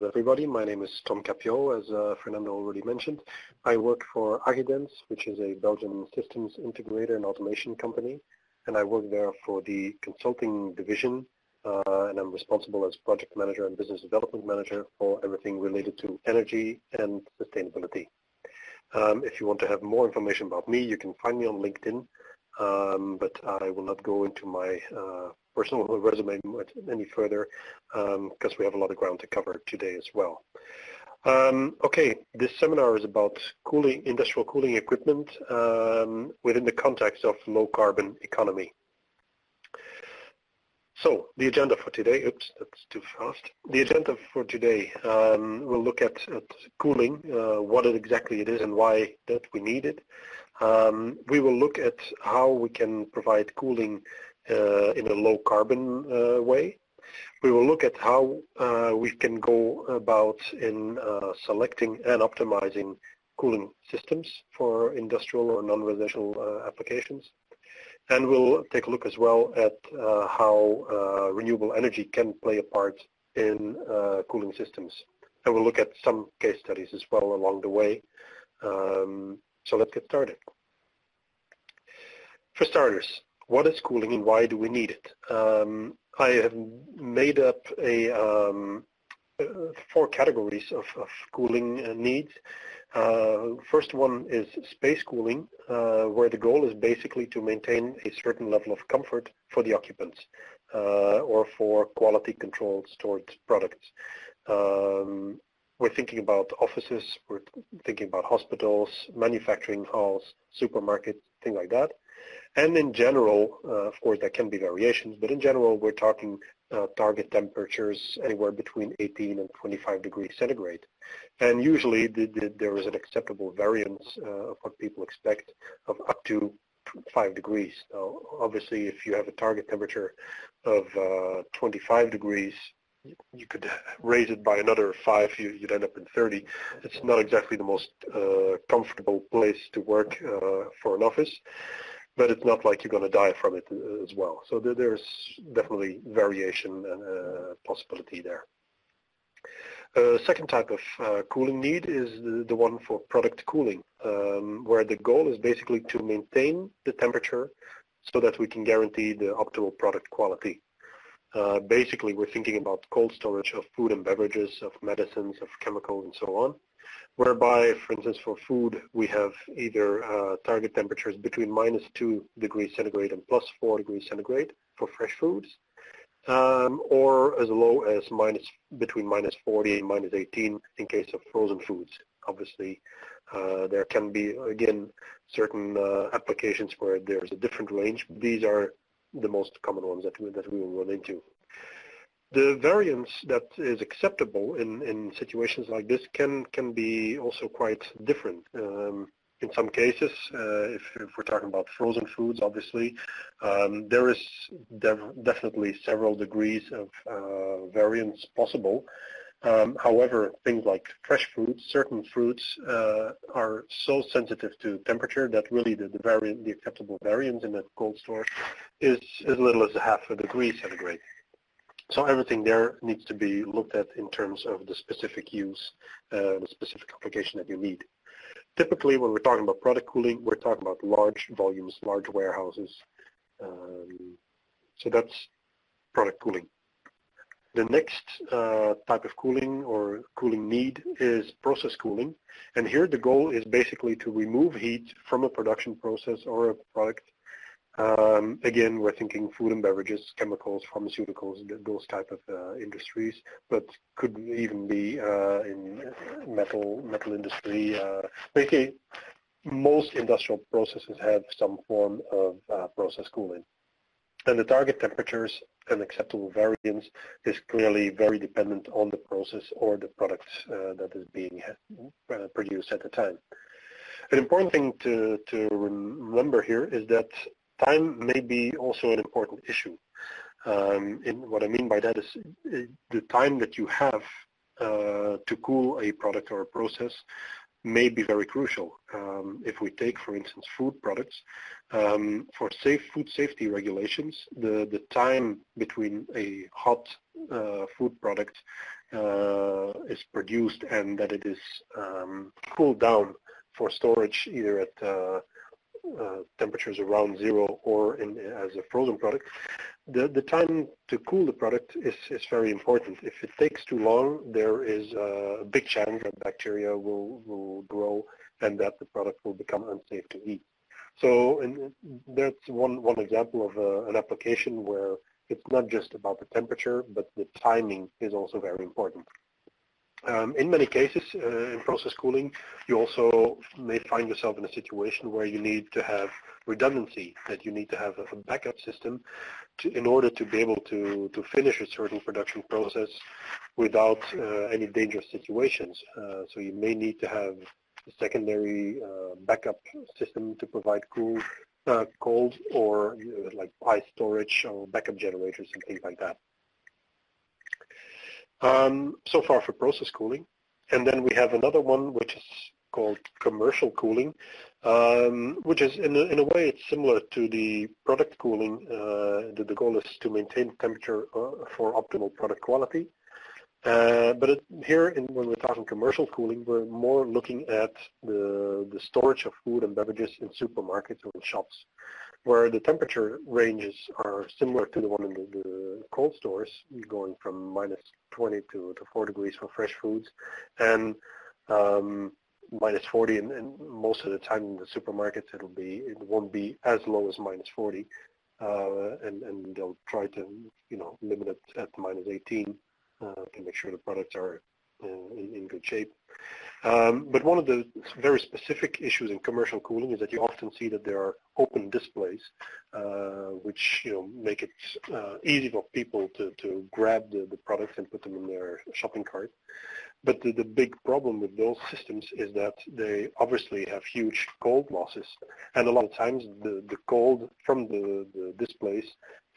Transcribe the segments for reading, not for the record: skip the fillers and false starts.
everybody. My name is Tom Capio, as Fernando already mentioned. I work for Agidens, which is a Belgian systems integrator and automation company, and I work there for the consulting division, and I'm responsible as project manager and business development manager for everything related to energy and sustainability. If you want to have more information about me, you can find me on LinkedIn, but I will not go into my personal resume any further because we have a lot of ground to cover today as well. Okay, this seminar is about industrial cooling equipment within the context of low carbon economy. So the agenda for today, oops, that's too fast. The agenda for today, we'll look at cooling, what exactly it is and why that we need it. We will look at how we can provide cooling in a low carbon way. We will look at how we can go about in selecting and optimizing cooling systems for industrial or non-residential applications. And we'll take a look as well at how renewable energy can play a part in cooling systems. And we'll look at some case studies as well along the way. So let's get started. For starters, what is cooling and why do we need it? I have made up a 4 categories of cooling needs. First one is space cooling, where the goal is basically to maintain a certain level of comfort for the occupants or for quality controlled storage products. We're thinking about offices, we're thinking about hospitals, manufacturing halls, supermarkets, things like that. And in general, of course, there can be variations, but in general, we're talking target temperatures anywhere between 18 and 25 degrees centigrade. And usually there is an acceptable variance of what people expect of up to 5 degrees. Now, obviously, if you have a target temperature of 25 degrees, you could raise it by another 5, you'd end up in 30. It's not exactly the most comfortable place to work for an office, but it's not like you're going to die from it as well. So there's definitely variation and possibility there. Second type of cooling need is the one for product cooling, where the goal is basically to maintain the temperature so that we can guarantee the optimal product quality. Basically, we're thinking about cold storage of food and beverages, of medicines, of chemicals, and so on, whereby, for instance, for food, we have either target temperatures between -2 degrees centigrade and +4 degrees centigrade for fresh foods, or as low as between -40 and -18 in case of frozen foods. Obviously, there can be, again, certain applications where there's a different range. These are the most common ones that we will run into. The variance that is acceptable in situations like this can be also quite different. In some cases, if we're talking about frozen foods, obviously, there is definitely several degrees of variance possible. However, things like fresh fruits, certain fruits are so sensitive to temperature that really the acceptable variance in a cold store is as little as 0.5 degree centigrade. So everything there needs to be looked at in terms of the specific use, the specific application that you need. Typically, when we're talking about product cooling, we're talking about large volumes, large warehouses. So that's product cooling. The next type of cooling or cooling need is process cooling. And here the goal is basically to remove heat from a production process or a product. Again, we're thinking food and beverages, chemicals, pharmaceuticals, those type of industries, but could even be in metal industry. Basically, most industrial processes have some form of process cooling. And the target temperatures and acceptable variance is clearly very dependent on the process or the product that is being produced at the time. An important thing to remember here is that time may be also an important issue. And what I mean by that is the time that you have to cool a product or a process may be very crucial. If we take, for instance, food products, for food safety regulations, the time between a hot food product is produced and that it is cooled down for storage either at temperatures around zero or as a frozen product, the time to cool the product is very important. If it takes too long, there is a big chance that bacteria will grow and that the product will become unsafe to eat. So that's one example of an application where it's not just about the temperature, but the timing is also very important. In many cases, in process cooling, you also may find yourself in a situation where you need to have redundancy, that you need to have a backup system in order to be able to finish a certain production process without any dangerous situations. So you may need to have a secondary backup system to provide cold or like ice storage or backup generators and things like that. So far for process cooling. And then we have another one which is called commercial cooling, which is in a way it's similar to the product cooling. The goal is to maintain temperature for optimal product quality. But when we're talking commercial cooling, we're more looking at the storage of food and beverages in supermarkets or in shops, where the temperature ranges are similar to the one in the cold stores, going from -20 to 4 degrees for fresh foods, and -40, and most of the time in the supermarkets it won't be as low as -40, and they'll try to limit it at -18 to make sure the products are in good shape. But one of the very specific issues in commercial cooling is that you often see that there are open displays, which make it easy for people to grab the products and put them in their shopping cart. But the big problem with those systems is that they obviously have huge cold losses, and a lot of times the cold from the displays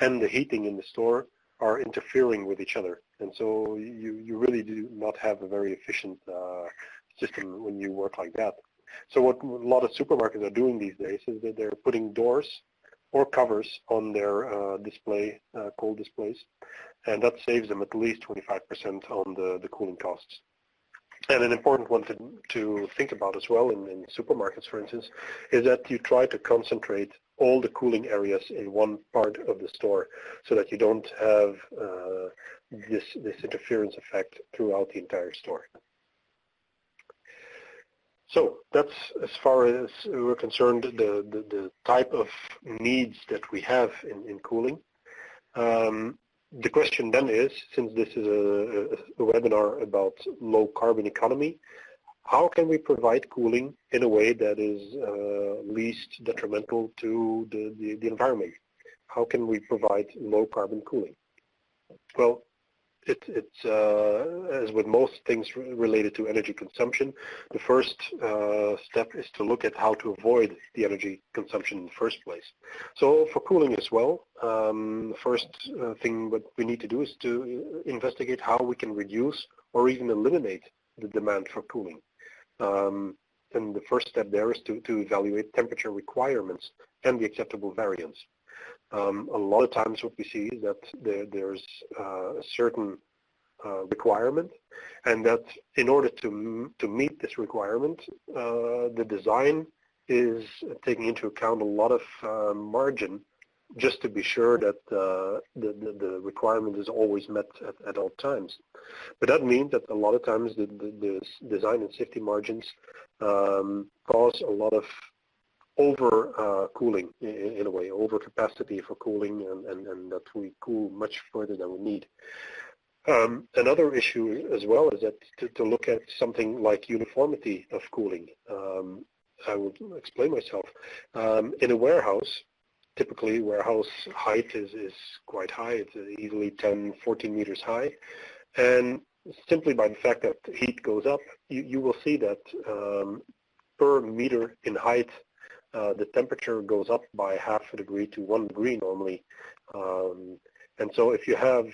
and the heating in the store are interfering with each other, and so you really do not have a very efficient system when you work like that. So what a lot of supermarkets are doing these days is that they're putting doors or covers on their cold displays, and that saves them at least 25% on the cooling costs. And an important one to think about as well in supermarkets, for instance, is that you try to concentrate all the cooling areas in one part of the store so that you don't have this interference effect throughout the entire store. So that's, as far as we're concerned, the type of needs that we have in cooling. The question then is, since this is a webinar about low carbon economy, how can we provide cooling in a way that is least detrimental to the environment? How can we provide low carbon cooling? Well, it's as with most things related to energy consumption, the first step is to look at how to avoid the energy consumption in the first place. So for cooling as well, the first thing what we need to do is to investigate how we can reduce or even eliminate the demand for cooling. And the first step there is to evaluate temperature requirements and the acceptable variance. A lot of times what we see is that there's a certain requirement, and that in order to meet this requirement, the design is taking into account a lot of margin just to be sure that the requirement is always met at all times. But that means that a lot of times the design and safety margins cause a lot of cooling in a way, over capacity for cooling, and that we cool much further than we need. Another issue as well is that to look at something like uniformity of cooling. I will explain myself. In a warehouse, typically warehouse height is quite high. It's easily 10, 14 meters high. And simply by the fact that heat goes up, you will see that per meter in height, the temperature goes up by 0.5 degree to 1 degree normally. And so if you have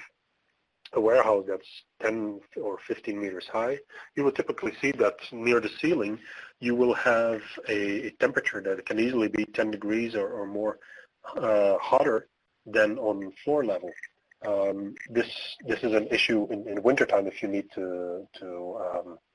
a warehouse that's 10 or 15 meters high, you will typically see that near the ceiling you will have a temperature that can easily be 10 degrees or more hotter than on floor level. This is an issue in wintertime if you need to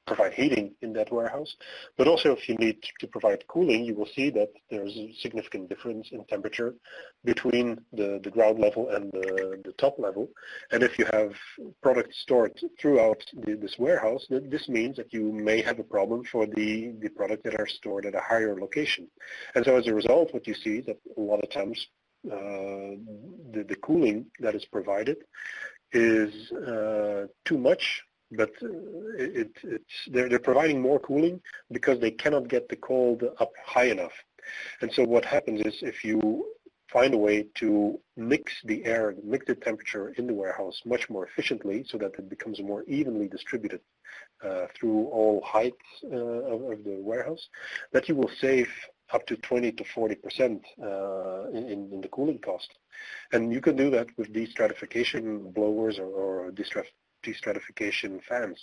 provide heating in that warehouse, but also if you need to provide cooling, you will see that there's a significant difference in temperature between the ground level and the top level. And if you have products stored throughout this warehouse, this means that you may have a problem for the products that are stored at a higher location. And so as a result, what you see is that a lot of times the cooling that is provided is too much, but they're providing more cooling because they cannot get the cold up high enough. And so what happens is if you find a way to mix the air, mix the temperature in the warehouse much more efficiently so that it becomes more evenly distributed through all heights of the warehouse, that you will save up to 20 to 40% in the cooling cost. And you can do that with destratification blowers or destratification fans,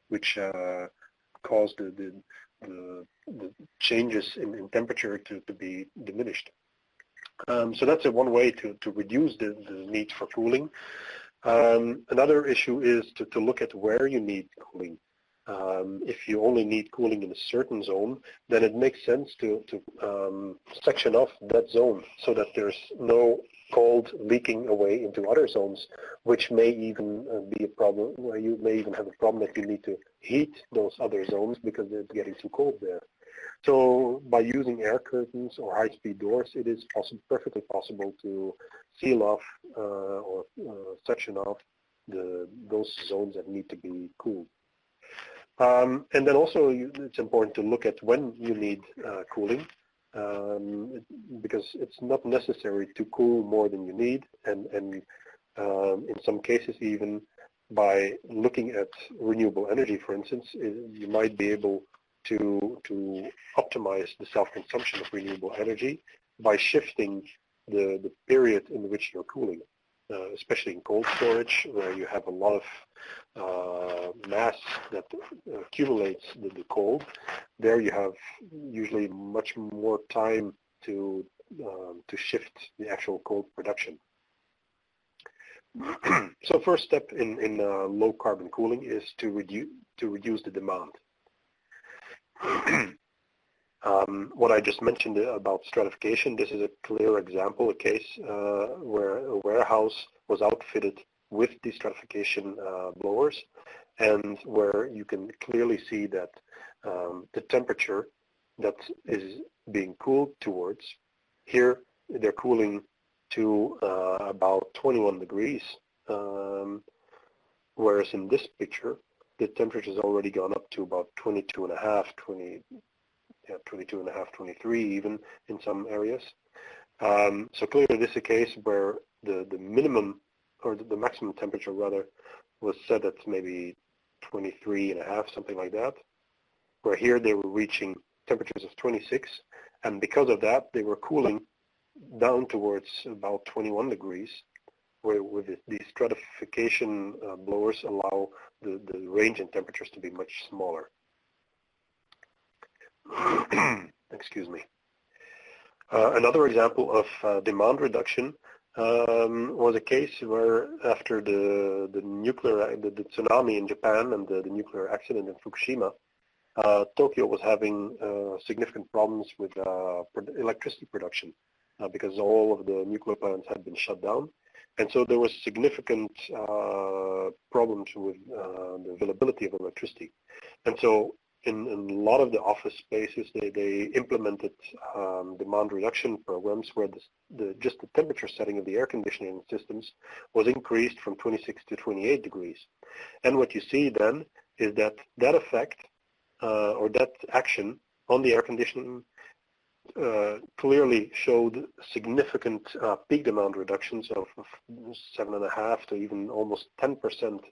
which cause the changes in temperature to be diminished. So that's one way to reduce the need for cooling. Another issue is to look at where you need cooling. If you only need cooling in a certain zone, then it makes sense to section off that zone so that there's no cold leaking away into other zones, which may even be a problem, where you may even have a problem that you need to heat those other zones because it's getting too cold there. So by using air curtains or high-speed doors, it is perfectly possible to seal off or section off those zones that need to be cooled. And then also it's important to look at when you need cooling, because it's not necessary to cool more than you need, and in some cases even by looking at renewable energy, for instance, you might be able to optimize the self-consumption of renewable energy by shifting the period in which you're cooling. Especially in cold storage, where you have a lot of mass that accumulates the cold. There you have usually much more time to shift the actual cold production. So first step in low carbon cooling is to reduce the demand. What I just mentioned about stratification, this is a clear example, a case where a warehouse was outfitted with destratification blowers, and where you can clearly see that the temperature that is being cooled towards, here they're cooling to about 21 degrees, whereas in this picture, the temperature has already gone up to about 22.5, 23 even in some areas. So clearly this is a case where the minimum, or the maximum temperature rather, was set at maybe 23.5, something like that, where here they were reaching temperatures of 26, and because of that they were cooling down towards about 21 degrees, where with the stratification blowers allow the range in temperatures to be much smaller. Excuse me. Another example of demand reduction was a case where after the tsunami in Japan and the nuclear accident in Fukushima, Tokyo was having significant problems with electricity production because all of the nuclear plants had been shut down. And so there was significant problems with the availability of electricity. And so in a lot of the office spaces, they implemented demand reduction programs where just the temperature setting of the air conditioning systems was increased from 26 to 28 degrees. And what you see then is that effect or that action on the air conditioning clearly showed significant peak demand reductions of 7.5 to even almost 10%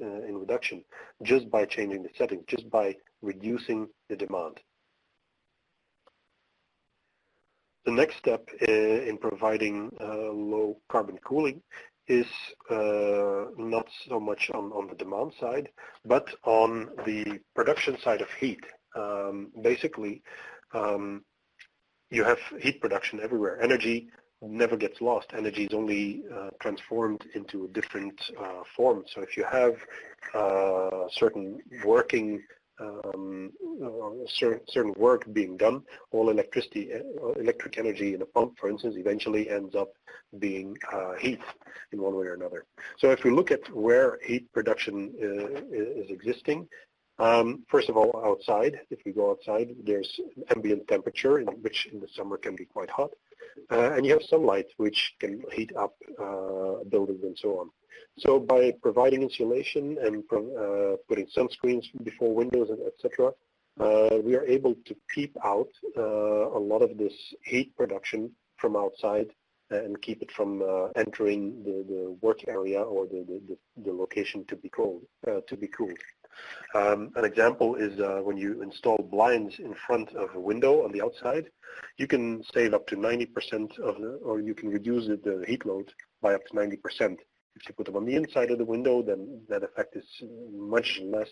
in reduction just by changing the settings, just by reducing the demand. The next step in providing low carbon cooling is not so much on the demand side, but on the production side of heat. Basically, you have heat production everywhere. Energy never gets lost. Energy is only transformed into a different form. So if you have certain working certain work being done, all electric energy in a pump, for instance, eventually ends up being heat in one way or another. So if we look at where heat production is existing, first of all, outside, if we go outside, there's ambient temperature, which in the summer can be quite hot, and you have sunlight, which can heat up buildings and so on. So by providing insulation and putting sunscreens before windows, etc., we are able to keep out a lot of this heat production from outside and keep it from entering the work area or the location to be cooled. An example is when you install blinds in front of a window on the outside, you can save up to 90% or you can reduce the heat load by up to 90%. If you put them on the inside of the window, then that effect is much less.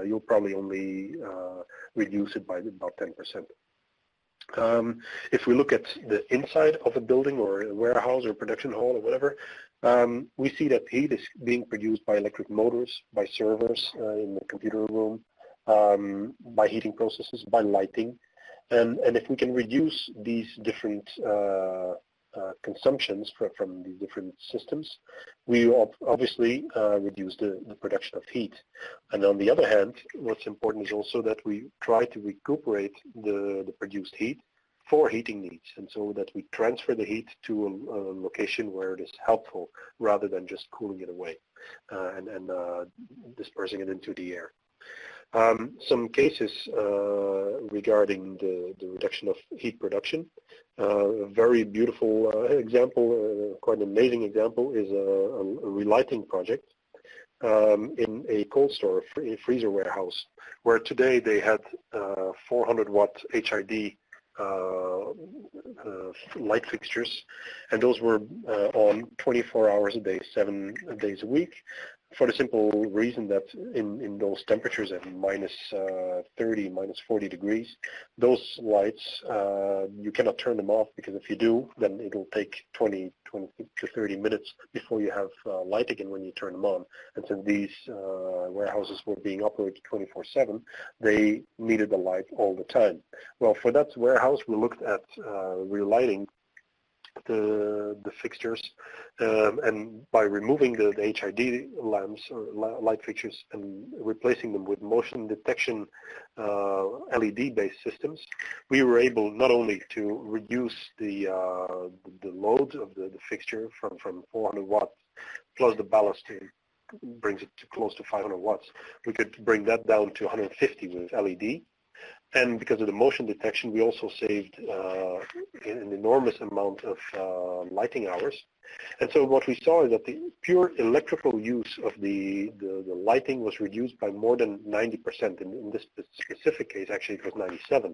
You'll probably only reduce it by about 10%. If we look at the inside of a building or a warehouse or production hall or whatever, we see that heat is being produced by electric motors, by servers in the computer room, by heating processes, by lighting. And if we can reduce these different consumptions from these different systems, we obviously reduce the production of heat. And on the other hand, what's important is also that we try to recuperate the produced heat for heating needs, and so that we transfer the heat to a location where it is helpful rather than just cooling it away and dispersing it into the air. Some cases regarding the reduction of heat production. A very beautiful example, quite an amazing example, is a relighting project in a cold store, a freezer warehouse, where today they had 400 watt HID light fixtures, and those were on 24 hours a day, 7 days a week, for the simple reason that in those temperatures at minus 30, minus 40 degrees, those lights, you cannot turn them off, because if you do, then it'll take 20 to 30 minutes before you have light again when you turn them on. And since these warehouses were being operated 24/7, they needed the light all the time. Well, for that warehouse, we looked at relighting the fixtures, and by removing the HID lamps or light fixtures and replacing them with motion detection LED-based systems, we were able not only to reduce the load of the fixture from 400 watts plus the ballast brings it to close to 500 watts. We could bring that down to 150 with LED. And because of the motion detection, we also saved an enormous amount of lighting hours. And so what we saw is that the pure electrical use of the lighting was reduced by more than 90%. In this specific case, actually, it was 97,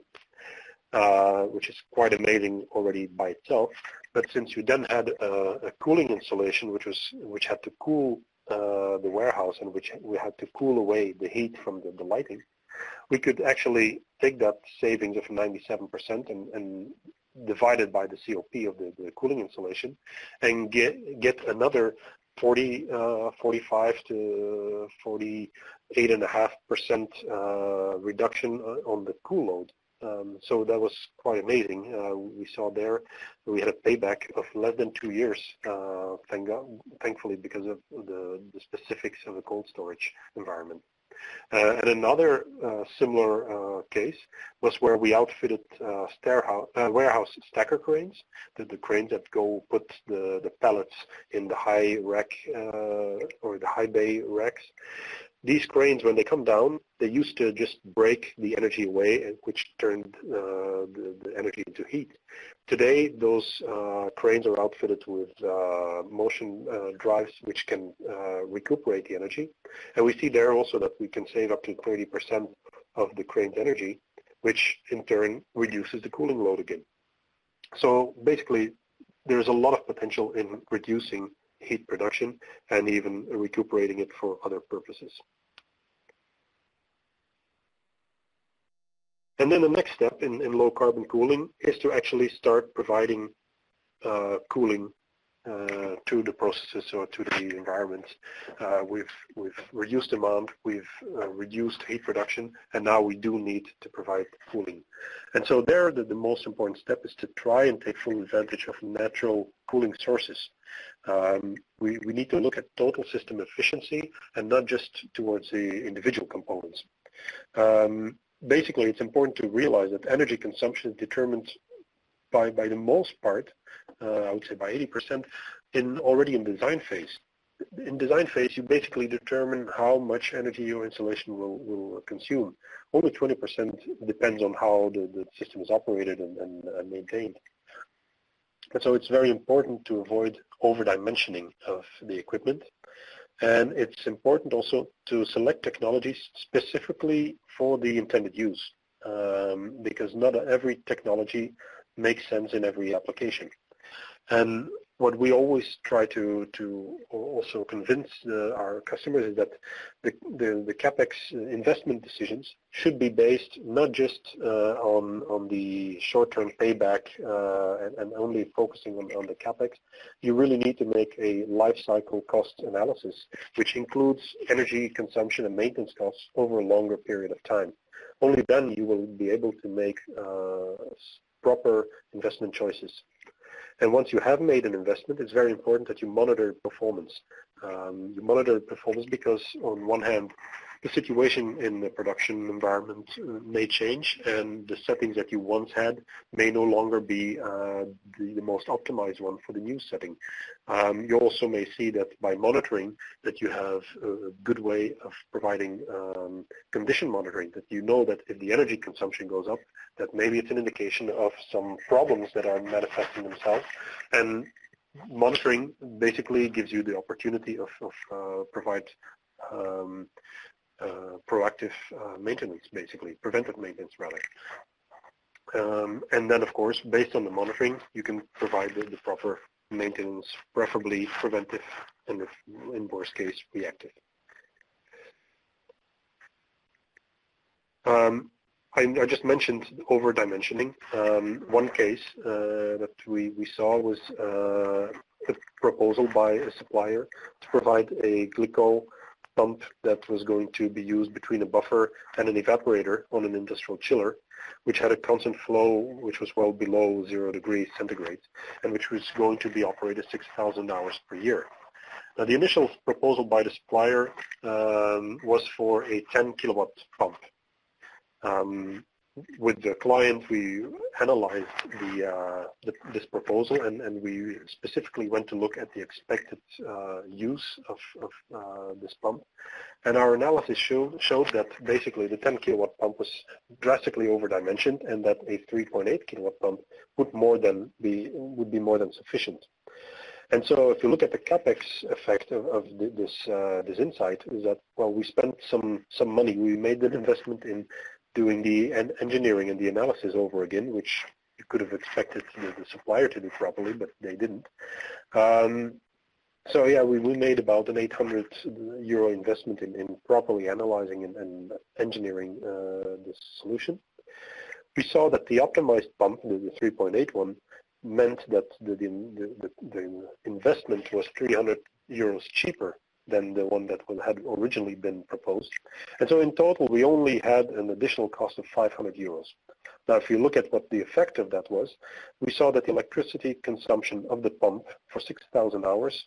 which is quite amazing already by itself. But since you then had a cooling installation, which had to cool the warehouse and which we had to cool away the heat from the lighting, we could actually take that savings of 97% and divide it by the COP of the cooling installation and get another 45 to 48.5% reduction on the cool load. So that was quite amazing. We saw there we had a payback of less than 2 years, thankfully, because of the specifics of the cold storage environment. And another similar case was where we outfitted warehouse stacker cranes, the cranes that go put the pallets in the high rack or the high bay racks. These cranes, when they come down, they used to just break the energy away, which turned the energy into heat. Today, those cranes are outfitted with motion drives which can recuperate the energy. And we see there also that we can save up to 30% of the crane's energy, which in turn reduces the cooling load again. So basically, there's a lot of potential in reducing heat production and even recuperating it for other purposes. And then the next step in low carbon cooling is to actually start providing cooling to the processes or to the environments. We've reduced demand, we've reduced heat production, and now we do need to provide cooling. And so there, the most important step is to try and take full advantage of natural cooling sources. We need to look at total system efficiency and not just towards the individual components. Basically, it's important to realize that energy consumption is determined by the most part, I would say by 80%, already in design phase. In design phase, you basically determine how much energy your installation will consume. Only 20% depends on how the system is operated and maintained. And so it's very important to avoid over-dimensioning of the equipment. And it's important also to select technologies specifically for the intended use, because not every technology makes sense in every application. And what we always try to also convince our customers is that the CAPEX investment decisions should be based not just on the short-term payback and only focusing on the CAPEX. You really need to make a life cycle cost analysis, which includes energy consumption and maintenance costs over a longer period of time. Only then you will be able to make proper investment choices. And once you have made an investment, it's very important that you monitor performance. You monitor performance because, on one hand, the situation in the production environment may change, and the settings that you once had may no longer be the most optimized one for the new setting. You also may see that by monitoring that you have a good way of providing condition monitoring, that you know that if the energy consumption goes up, that maybe it's an indication of some problems that are manifesting themselves. And monitoring basically gives you the opportunity of provide proactive maintenance, basically, preventive maintenance rather. And then, of course, based on the monitoring, you can provide the proper maintenance, preferably preventive, and if, in worst case, reactive. I just mentioned over-dimensioning. One case that we saw was a proposal by a supplier to provide a glycol pump that was going to be used between a buffer and an evaporator on an industrial chiller, which had a constant flow which was well below 0 degrees centigrade, and which was going to be operated 6,000 hours per year. Now, the initial proposal by the supplier was for a 10 kilowatt pump. With the client, we analyzed this proposal, and we specifically went to look at the expected use of this pump. And our analysis showed that basically the 10 kilowatt pump was drastically overdimensioned, and that a 3.8 kilowatt pump would be more than sufficient. And so if you look at the CAPEX effect of this insight, is that, well, we spent some money. We made an investment in doing the engineering and the analysis over again, which you could have expected the supplier to do properly, but they didn't. So yeah, we made about an 800 euro investment in properly analyzing and engineering this solution. We saw that the optimized pump, the 3.8 one, meant that the investment was 300 euros cheaper than the one that had originally been proposed. And so in total, we only had an additional cost of 500 euros. Now, if you look at what the effect of that was, we saw that the electricity consumption of the pump for 6,000 hours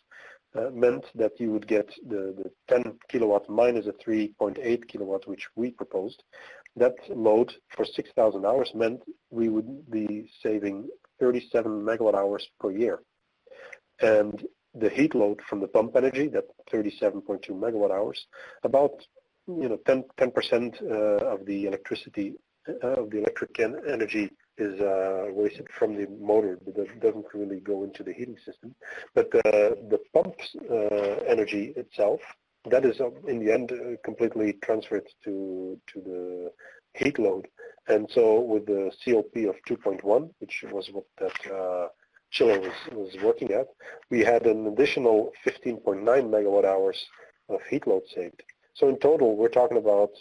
meant that you would get the 10 kilowatt minus a 3.8 kilowatt, which we proposed. That load for 6,000 hours meant we would be saving 37 megawatt hours per year. And the heat load from the pump energy, that 37.2 megawatt hours, about 10% of the electricity, of the electric energy is wasted from the motor. It doesn't really go into the heating system. But the pump's energy itself, that is in the end completely transferred to the heat load. And so with the COP of 2.1, which was what that chiller was working at, we had an additional 15.9 megawatt hours of heat load saved. So in total, we're talking about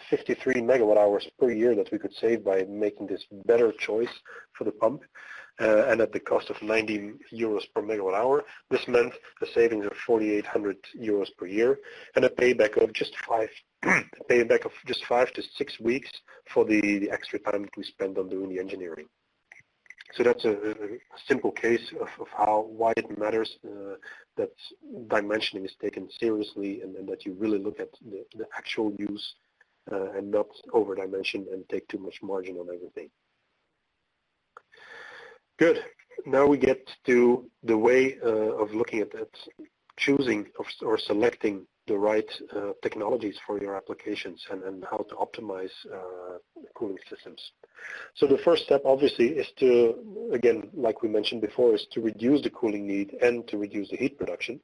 53 megawatt hours per year that we could save by making this better choice for the pump, and at the cost of 90 euros per megawatt hour. This meant a savings of 4,800 euros per year and a payback of just 5 to 6 weeks for the extra time that we spend on doing the engineering. So that's a simple case of why it matters that dimensioning is taken seriously, and that you really look at the actual use and not over-dimension and take too much margin on everything. Good. Now we get to the way of looking at choosing or selecting the right technologies for your applications and how to optimize cooling systems. So the first step obviously is to, again, like we mentioned before, is to reduce the cooling need and to reduce the heat production.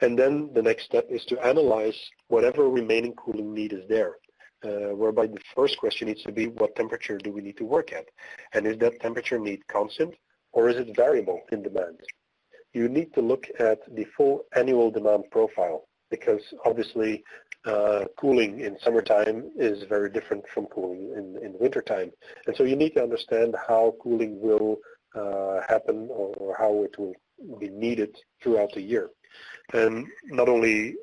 And then the next step is to analyze whatever remaining cooling need is there, whereby the first question needs to be, what temperature do we need to work at? And is that temperature need constant, or is it variable in demand? You need to look at the full annual demand profile, because obviously cooling in summertime is very different from cooling in wintertime. And so you need to understand how cooling will happen, or how it will be needed throughout the year. And not only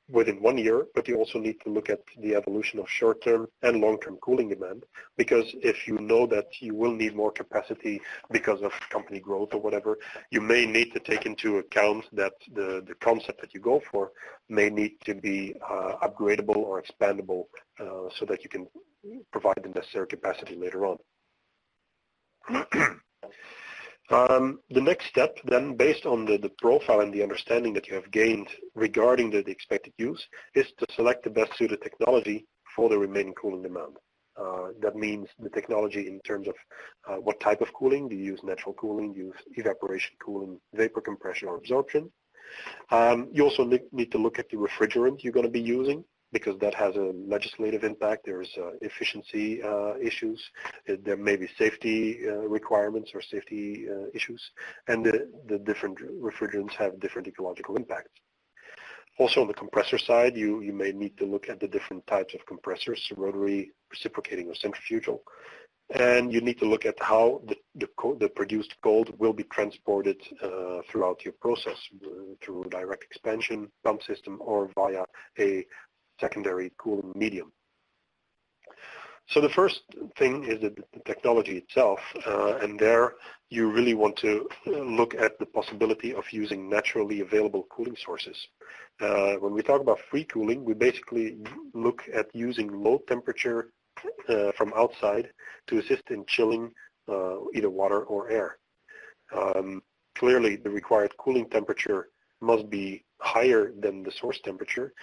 within 1 year, but you also need to look at the evolution of short-term and long-term cooling demand, because if you know that you will need more capacity because of company growth or whatever, you may need to take into account that the concept that you go for may need to be upgradable or expandable so that you can provide the necessary capacity later on. The next step then, based on the profile and the understanding that you have gained regarding the expected use, is to select the best suited technology for the remaining cooling demand. That means the technology in terms of what type of cooling. Do you use natural cooling? Do you use evaporation cooling, vapor compression, or absorption? You also need to look at the refrigerant you're going to be using, because that has a legislative impact. There's efficiency issues. There may be safety requirements or safety issues, and the different refrigerants have different ecological impacts. Also on the compressor side, you may need to look at the different types of compressors, rotary, reciprocating, or centrifugal. And you need to look at how the produced cold will be transported throughout your process, through direct expansion, pump system, or via a secondary cooling medium. So the first thing is the technology itself, and there you really want to look at the possibility of using naturally available cooling sources. When we talk about free cooling, we basically look at using low temperature from outside to assist in chilling either water or air. Clearly, the required cooling temperature must be higher than the source temperature,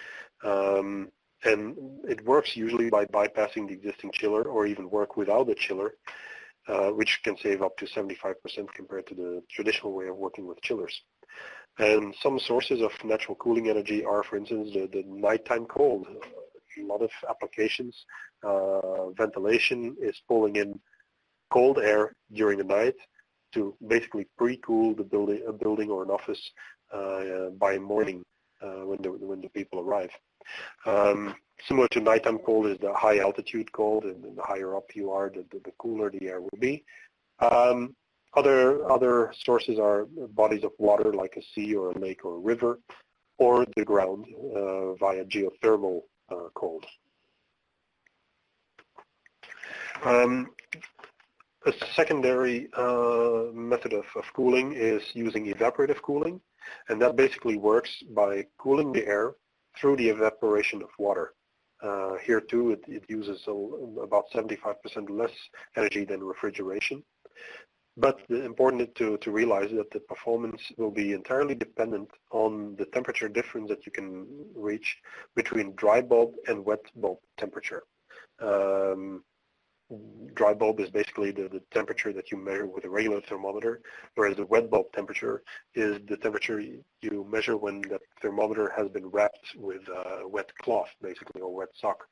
and it works usually by bypassing the existing chiller, or even work without a chiller, which can save up to 75% compared to the traditional way of working with chillers. And some sources of natural cooling energy are, for instance, the nighttime cold. A lot of applications, ventilation is pulling in cold air during the night to basically pre-cool a building or an office by morning when the people arrive. Similar to nighttime cold is the high altitude cold, and the higher up you are, the cooler the air will be. Other sources are bodies of water like a sea or a lake or a river, or the ground via geothermal cold. A secondary method of cooling is using evaporative cooling, and that basically works by cooling the air through the evaporation of water. Here too, it uses about 75% less energy than refrigeration. But important to realize that the performance will be entirely dependent on the temperature difference that you can reach between dry bulb and wet bulb temperature. Dry bulb is basically the temperature that you measure with a regular thermometer, whereas the wet bulb temperature is the temperature you measure when the thermometer has been wrapped with a wet cloth, basically, or wet sock.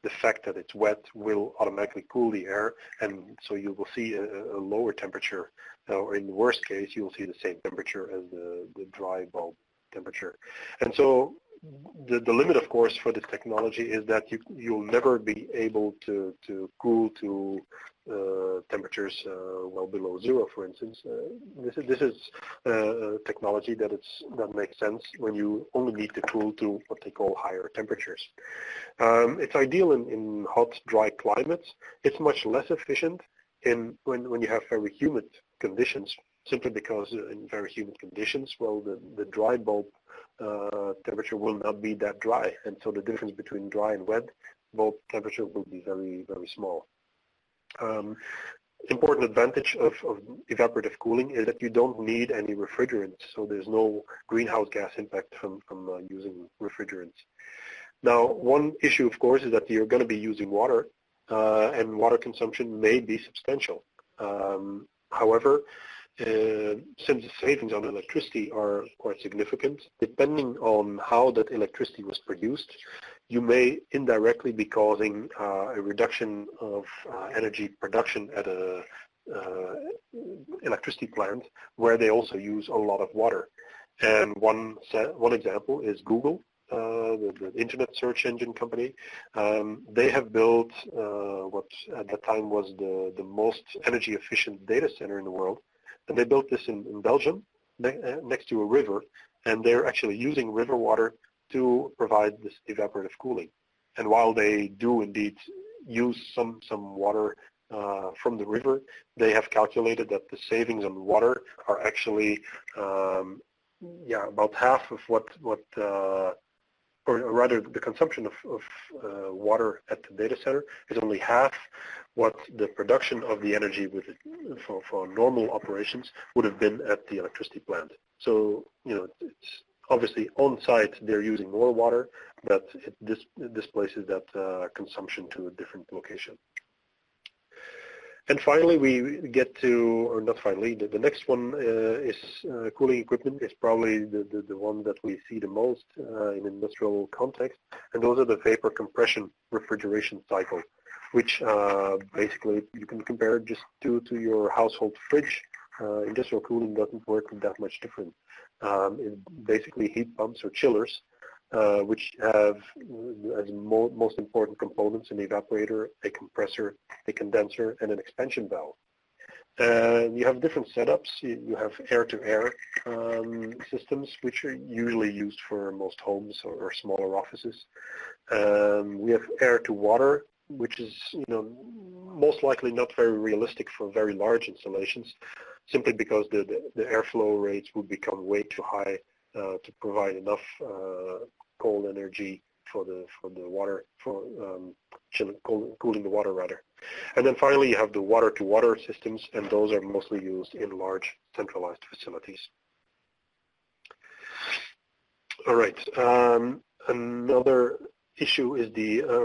the fact that it's wet will automatically cool the air, and so you will see a lower temperature, or in the worst case, you will see the same temperature as the dry bulb temperature. And so the limit, of course, for this technology is that you'll never be able to cool to temperatures well below zero, for instance. This is technology that makes sense when you only need to cool to what they call higher temperatures. It's ideal in hot, dry climates. It's much less efficient when you have very humid conditions, simply because in very humid conditions, well, the dry bulb temperature will not be that dry, and so the difference between dry and wet bulb temperature will be very, very small. Important advantage of evaporative cooling is that you don't need any refrigerants, so there's no greenhouse gas impact from using refrigerants. Now, one issue, of course, is that you're going to be using water, and water consumption may be substantial. However, since the savings on electricity are quite significant, depending on how that electricity was produced, you may indirectly be causing a reduction of energy production at a electricity plant where they also use a lot of water. And one example is Google, the internet search engine company. They have built what at that time was the most energy efficient data center in the world. And they built this in Belgium, next to a river, and they're actually using river water to provide this evaporative cooling. And while they do indeed use some water from the river, they have calculated that the savings on water are actually about half of or rather the consumption of water at the data center is only half what the production of the energy for normal operations would have been at the electricity plant. So, it's obviously on site they're using more water, but this displaces that consumption to a different location. And finally, we get to, or not finally, the next one is cooling equipment is probably the one that we see the most in industrial context, and those are the vapor compression refrigeration cycle, which basically you can compare just to your household fridge. Industrial cooling doesn't work that much different. It's basically heat pumps or chillers, which have as most important components an evaporator, a compressor, a condenser, and an expansion valve. You have different setups. You have air-to-air systems, which are usually used for most homes or smaller offices. We have air-to-water, which is most likely not very realistic for very large installations, simply because the airflow rates would become way too high to provide enough cold energy for the water, for cooling the water rather. And then finally you have the water-to-water systems, and those are mostly used in large centralized facilities. All right. Another issue is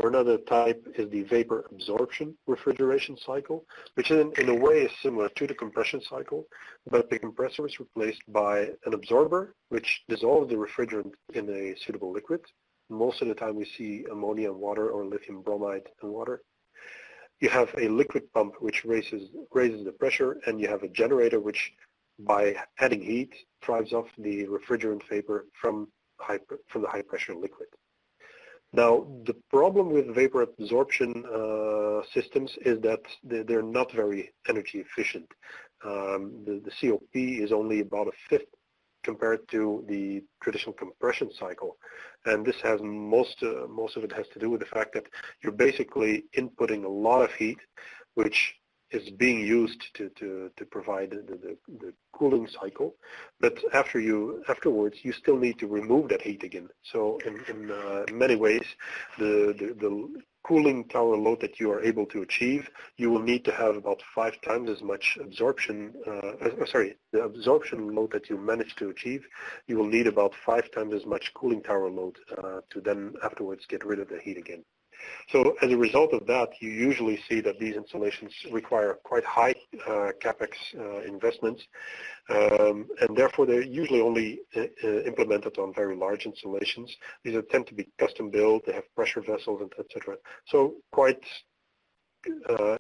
another type is the vapor absorption refrigeration cycle, which in a way is similar to the compression cycle, but the compressor is replaced by an absorber, which dissolves the refrigerant in a suitable liquid. Most of the time we see ammonia and water or lithium bromide and water. You have a liquid pump which raises the pressure, and you have a generator which, by adding heat, drives off the refrigerant vapor from the high pressure liquid. Now, the problem with vapor absorption systems is that they're not very energy efficient. The COP is only about a fifth compared to the traditional compression cycle, and this has most of it has to do with the fact that you're basically inputting a lot of heat, which is being used to provide the cooling cycle, but afterwards you still need to remove that heat again. So in many ways, the cooling tower load that you are able to achieve, you will need to have about 5 times as much absorption. The absorption load that you manage to achieve, you will need about 5 times as much cooling tower load to then afterwards get rid of the heat again. So as a result of that, you usually see that these installations require quite high CAPEX investments, and therefore they're usually only implemented on very large installations. These tend to be custom built, they have pressure vessels, etc. So quite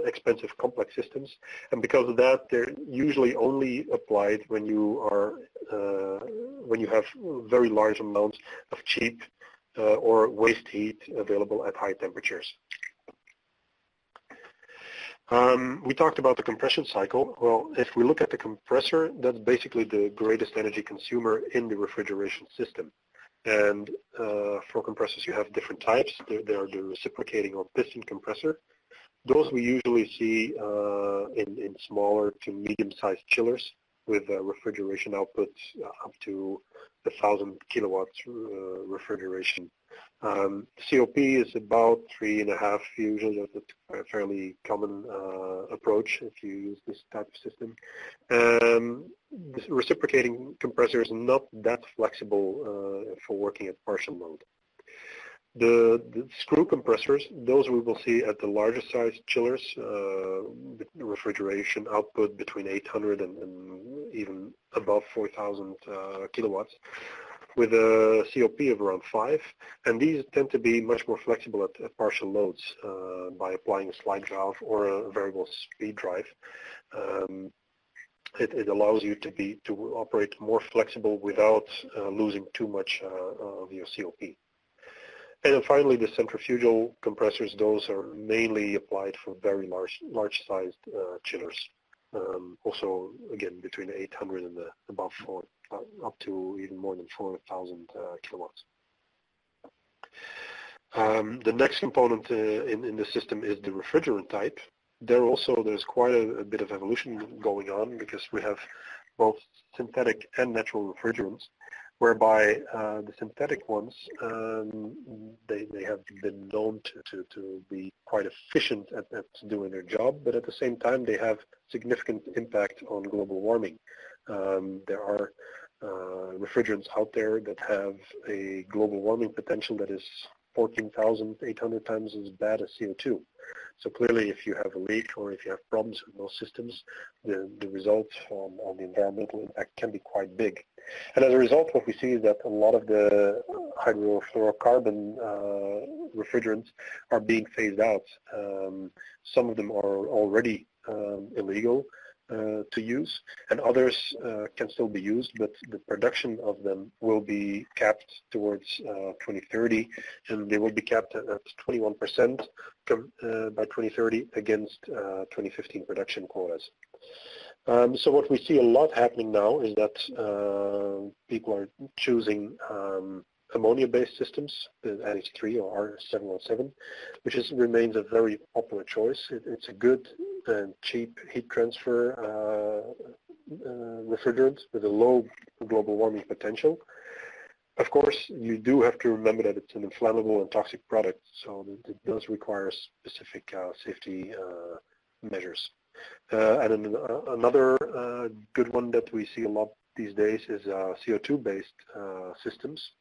expensive, complex systems, and because of that, they're usually only applied when you have very large amounts of cheap or waste heat available at high temperatures. We talked about the compression cycle. Well, if we look at the compressor, that's basically the greatest energy consumer in the refrigeration system. And for compressors, you have different types. There are the reciprocating or piston compressor. Those we usually see in smaller to medium-sized chillers with refrigeration output up to 1,000 kilowatts refrigeration. COP is about 3.5 usually. That's a fairly common approach if you use this type of system. This reciprocating compressor is not that flexible for working at partial load. The screw compressors, those we will see at the larger size chillers, refrigeration output between 800 and even above 4,000 kilowatts, with a COP of around 5. And these tend to be much more flexible at partial loads by applying a slide valve or a variable speed drive. It allows you to operate more flexible without losing too much of your COP. And then finally, the centrifugal compressors, those are mainly applied for very large-sized chillers. Also, again, between 800 and above 4, up to even more than 4,000 kilowatts. The next component in the system is the refrigerant type. There's quite a bit of evolution going on because we have both synthetic and natural refrigerants, whereby the synthetic ones, they have been known to be quite efficient at doing their job, but at the same time they have significant impact on global warming. There are refrigerants out there that have a global warming potential that is 14,800 times as bad as CO2. So clearly, if you have a leak or if you have problems with those systems, the results on the environmental impact can be quite big. And as a result, what we see is that a lot of the hydrofluorocarbon refrigerants are being phased out. Some of them are already illegal to use, and others can still be used, but the production of them will be capped towards 2030, and they will be capped at 21% by 2030 against 2015 production quotas. So what we see a lot happening now is that people are choosing ammonia-based systems, the NH3 or R717, which remains a very popular choice. It's a good and cheap heat transfer refrigerant with a low global warming potential. Of course, you do have to remember that it's an inflammable and toxic product, so it does require specific safety measures. And another good one that we see a lot these days is CO2-based systems.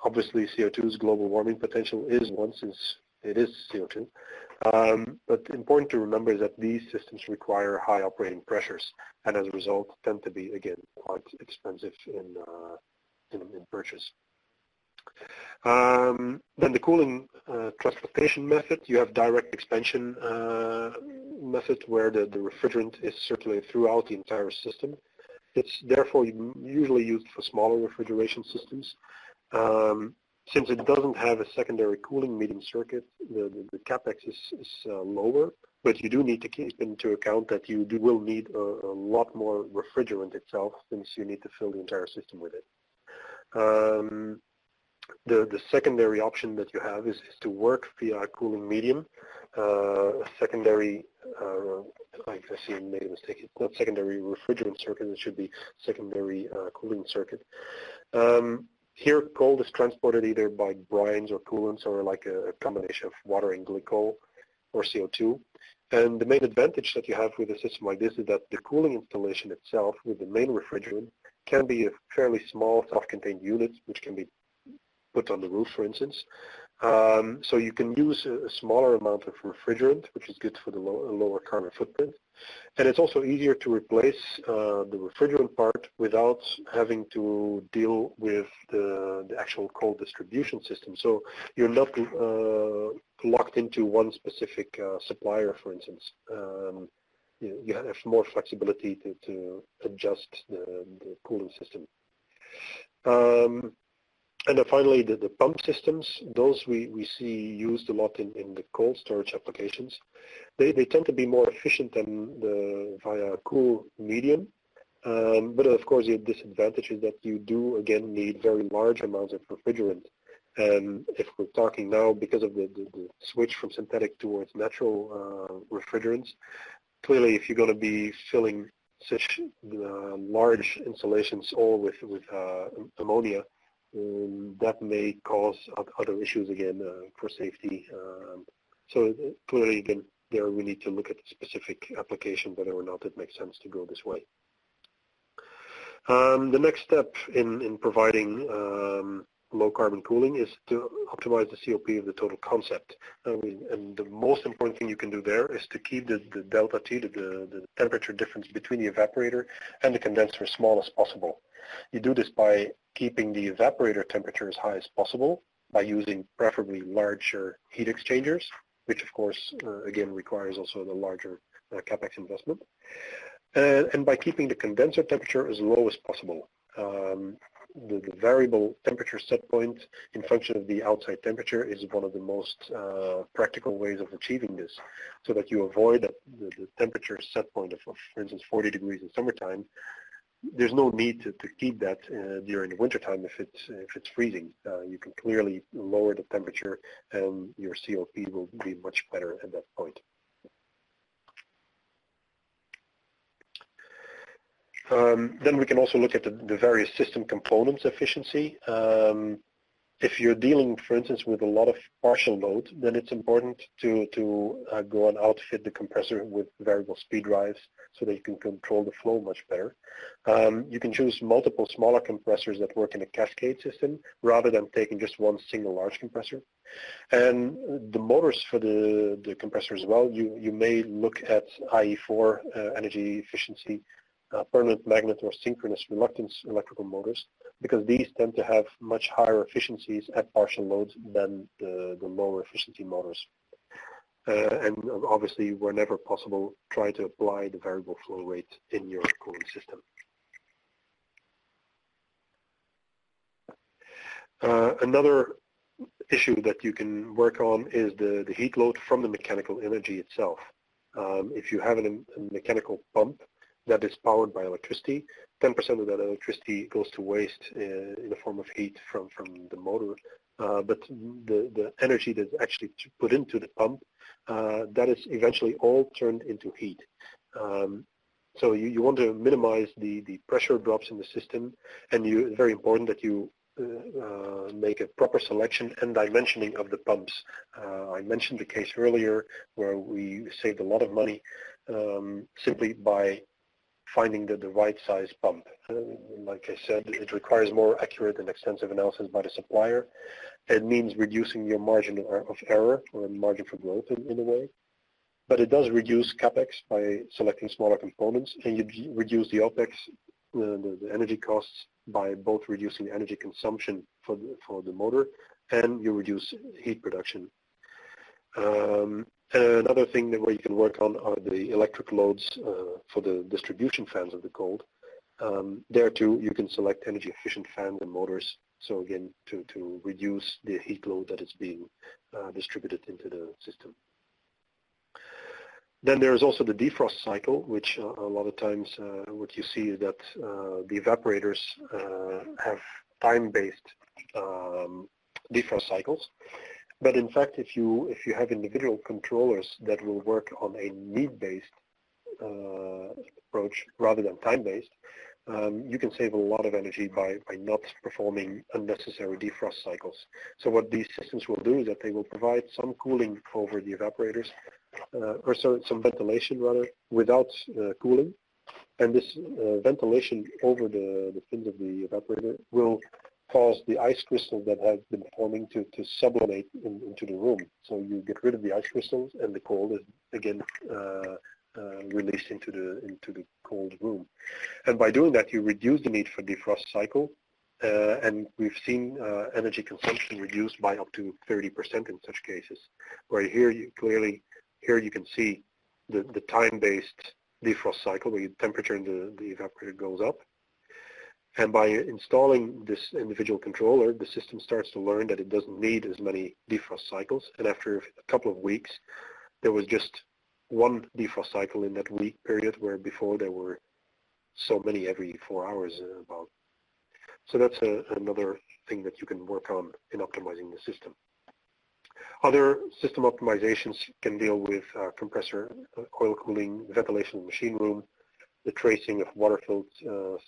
Obviously, CO2's global warming potential is one, since it is CO2. But important to remember is that these systems require high operating pressures, and as a result, tend to be, again, quite expensive in purchase. Then the cooling transportation method, you have direct expansion method where the refrigerant is circulated throughout the entire system. It's therefore usually used for smaller refrigeration systems. Since it doesn't have a secondary cooling medium circuit, the CAPEX is lower, but you do need to keep into account that you will need a lot more refrigerant itself, since you need to fill the entire system with it. The secondary option that you have is to work via a cooling medium. Secondary, I see I made a mistake. It's not secondary refrigerant circuit, it should be secondary cooling circuit. Here, cold is transported either by brines or coolants, or like a combination of water and glycol or CO2. And the main advantage that you have with a system like this is that the cooling installation itself with the main refrigerant can be a fairly small self-contained unit, which can be put on the roof, for instance. So you can use a smaller amount of refrigerant, which is good for the lower carbon footprint. And it's also easier to replace the refrigerant part without having to deal with the actual cold distribution system. So you're not locked into one specific supplier, for instance. You have more flexibility to adjust the cooling system. And then finally, the pump systems, those we see used a lot in the cold storage applications. They tend to be more efficient than the via cool medium. But of course, the disadvantage is that you do, again, need very large amounts of refrigerant. And if we're talking now, because of the switch from synthetic towards natural refrigerants, clearly if you're going to be filling such large installations all with ammonia, that may cause other issues again for safety. So clearly, again, there we need to look at the specific application, whether or not it makes sense to go this way. The next step in providing low carbon cooling is to optimize the COP of the total concept. And the most important thing you can do there is to keep the delta T, the temperature difference between the evaporator and the condenser, as small as possible. You do this by keeping the evaporator temperature as high as possible by using preferably larger heat exchangers, which of course, again, requires also the larger CAPEX investment. And by keeping the condenser temperature as low as possible. The variable temperature set point in function of the outside temperature is one of the most practical ways of achieving this, so that you avoid the temperature set point of, for instance, 40 degrees in summertime. There's no need to keep that during the wintertime if it's freezing. You can clearly lower the temperature and your COP will be much better at that point. Then we can also look at the various system components efficiency. If you're dealing, for instance, with a lot of partial load, then it's important to go and outfit the compressor with variable speed drives so that you can control the flow much better. You can choose multiple smaller compressors that work in a cascade system rather than taking just one single large compressor. And the motors for the compressor as well, you may look at IE4 energy efficiency, permanent magnet or synchronous reluctance electrical motors, because these tend to have much higher efficiencies at partial loads than the lower efficiency motors. And obviously, whenever possible, try to apply the variable flow rate in your cooling system. Another issue that you can work on is the heat load from the mechanical energy itself. If you have a mechanical pump that is powered by electricity, 10% of that electricity goes to waste in the form of heat from the motor. But the energy that's actually put into the pump, that is eventually all turned into heat. So you want to minimize the pressure drops in the system, and it's very important that you make a proper selection and dimensioning of the pumps. I mentioned the case earlier where we saved a lot of money simply by finding the right size pump. Like I said, it requires more accurate and extensive analysis by the supplier. It means reducing your margin of error or margin for growth in a way. But it does reduce CAPEX by selecting smaller components, and you reduce the OPEX, the energy costs, by both reducing the energy consumption for the motor, and you reduce heat production. Another thing where you can work on are the electric loads for the distribution fans of the cold. There too, you can select energy efficient fans and motors. So again, to reduce the heat load that is being distributed into the system. Then there is also the defrost cycle, which a lot of times what you see is that the evaporators have time-based defrost cycles. But in fact, if you have individual controllers that will work on a need-based approach rather than time-based, you can save a lot of energy by not performing unnecessary defrost cycles. So what these systems will do is that they will provide some cooling over the evaporators, or some ventilation rather, without cooling. And this ventilation over the fins of the evaporator will cause the ice crystals that have been forming to sublimate into the room. So you get rid of the ice crystals, and the cold is again released into the cold room. And by doing that, you reduce the need for defrost cycle, and we've seen energy consumption reduced by up to 30% in such cases. Where here you can see the time-based defrost cycle, where the temperature in the evaporator goes up. And by installing this individual controller, the system starts to learn that it doesn't need as many defrost cycles. And after a couple of weeks, there was just one defrost cycle in that week period, where before there were so many every 4 hours about. So that's another thing that you can work on in optimizing the system. Other system optimizations can deal with compressor, oil cooling, ventilation of the machine room, the tracing of water-filled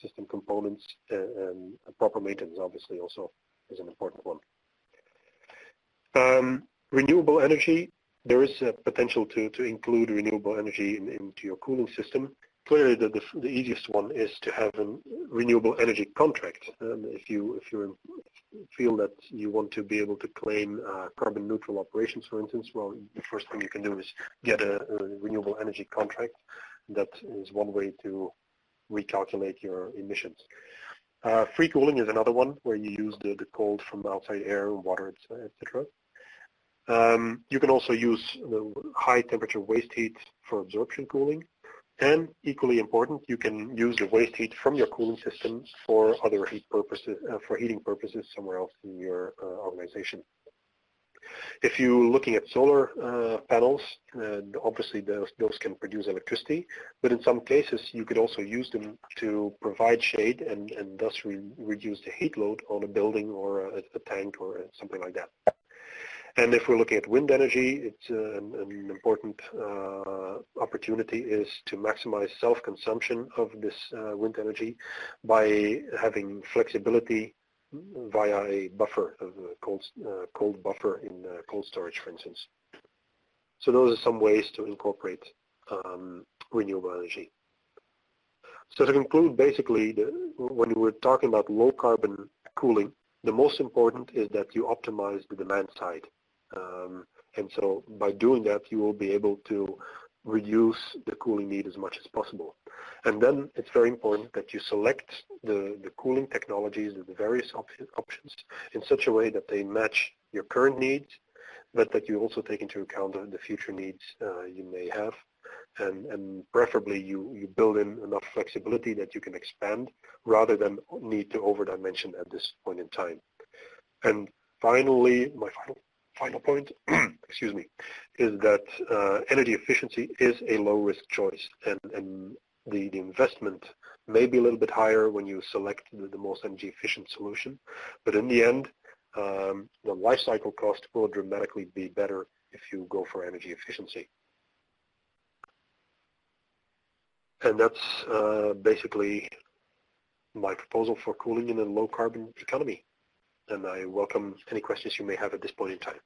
system components, and proper maintenance obviously also is an important one. Renewable energy, there is a potential to include renewable energy into your cooling system. Clearly the easiest one is to have a renewable energy contract. If you feel that you want to be able to claim carbon neutral operations, for instance, well, the first thing you can do is get a renewable energy contract. That is one way to recalculate your emissions. Free cooling is another one, where you use the cold from outside air, water, etc. You can also use the high temperature waste heat for absorption cooling. And equally important, you can use the waste heat from your cooling system for other heat purposes, for heating purposes somewhere else in your organization. If you're looking at solar panels, obviously those can produce electricity, but in some cases you could also use them to provide shade and thus reduce the heat load on a building or a tank or something like that. And if we're looking at wind energy, it's an important opportunity is to maximize self-consumption of this wind energy by having flexibility via a buffer, a cold buffer in cold storage, for instance. So those are some ways to incorporate renewable energy. So to conclude, basically, when we're talking about low carbon cooling, the most important is that you optimize the demand side. And so by doing that, you will be able to reduce the cooling need as much as possible. And then it's very important that you select the cooling technologies, the various options, in such a way that they match your current needs, but that you also take into account the future needs you may have. And preferably you build in enough flexibility that you can expand rather than need to over-dimension at this point in time. And finally, my final point, excuse me, is that energy efficiency is a low-risk choice, and the investment may be a little bit higher when you select the most energy-efficient solution, but in the end, the life cycle cost will dramatically be better if you go for energy efficiency. And that's basically my proposal for cooling in a low-carbon economy. And I welcome any questions you may have at this point in time.